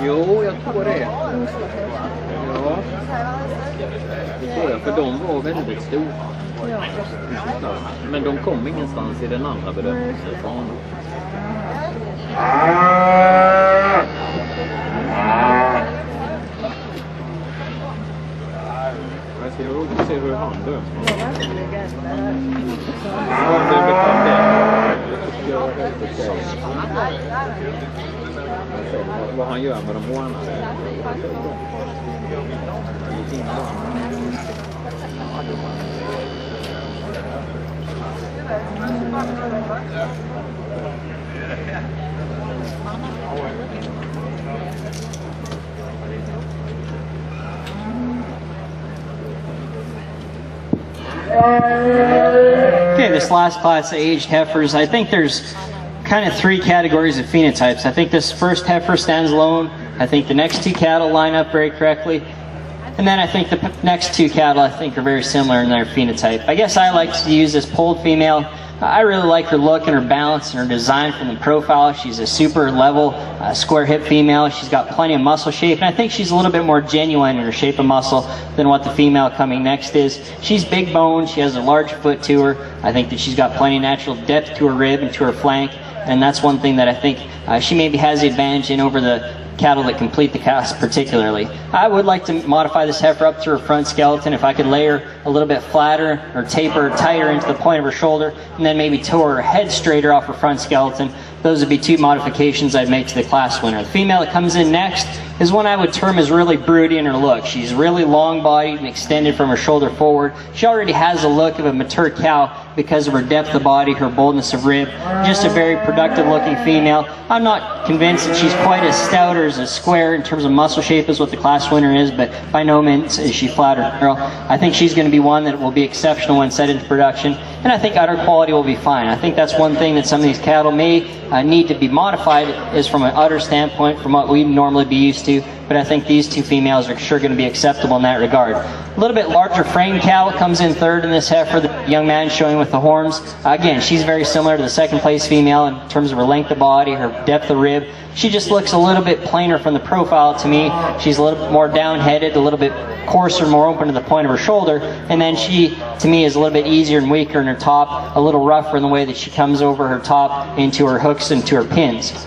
Jo, jag tror det. Ja. Det tror jag, för de var väldigt stora. Men de kom ingenstans i den andra bedömningsfasen. Jag ska roligt se hur han dör. Vad han gör med de hårna. Okay, this last class of aged heifers, I think there's kind of three categories of phenotypes. I think this first heifer stands alone. I think the next two cattle line up very correctly. And then I think the next two cattle I think are very similar in their phenotype. I guess I like to use this polled female. I really like her look and her balance and her design from the profile. She's a super level, square hip female. She's got plenty of muscle shape, and I think she's a little bit more genuine in her shape of muscle than what the female coming next is. She's big boned. She has a large foot to her. I think that she's got plenty of natural depth to her rib and to her flank, and that's one thing that I think she maybe has the advantage in over the cattle that complete the cast particularly. I would like to modify this heifer up to her front skeleton. If I could lay her a little bit flatter or taper her tighter into the point of her shoulder, and then maybe tow her head straighter off her front skeleton, those would be two modifications I'd make to the class winner. The female that comes in next is one I would term as really broody in her look. She's really long-bodied and extended from her shoulder forward. She already has the look of a mature cow because of her depth of body, her boldness of rib. Just a very productive-looking female. I'm not convinced that she's quite as stout or as square in terms of muscle shape as what the class winner is, but by no means is she flat or narrow. I think she's going to be one that will be exceptional when set into production. and I think udder quality will be fine. I think that's one thing that some of these cattle may need to be modified, is from an udder standpoint, from what we'd normally be used to, but I think these two females are sure going to be acceptable in that regard. A little bit larger frame cattle comes in third in this heifer, the young man showing with the horns. Again, she's very similar to the second place female in terms of her length of body, her depth of rib. She just looks a little bit plainer from the profile to me. She's a little bit more down-headed, a little bit coarser, more open to the point of her shoulder, and then she, to me, is a little bit easier and weaker in her top, a little rougher in the way that she comes over her top into her hooks and to her pins.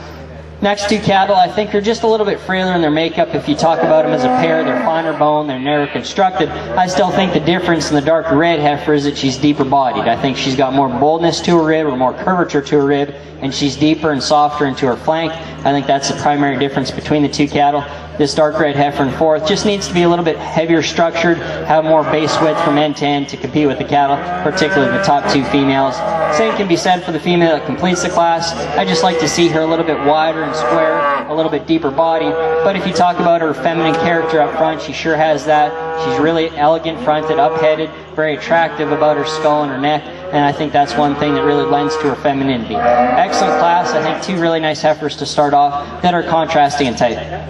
Next two cattle, I think, are just a little bit frailer in their makeup. If you talk about them as a pair, they're finer bone, they're narrow constructed. I still think the difference in the darker red heifer is that she's deeper bodied. I think she's got more boldness to her rib, or more curvature to her rib, and she's deeper and softer into her flank. I think that's the primary difference between the two cattle. This dark red heifer in fourth just needs to be a little bit heavier structured, have more base width from end to end to compete with the cattle, particularly the top two females. Same can be said for the female that completes the class. I just like to see her a little bit wider and square, a little bit deeper body. But if you talk about her feminine character up front, she sure has that. She's really elegant fronted, up-headed, very attractive about her skull and her neck. And I think that's one thing that really lends to her femininity. Excellent class. I think two really nice heifers to start off that are contrasting in type.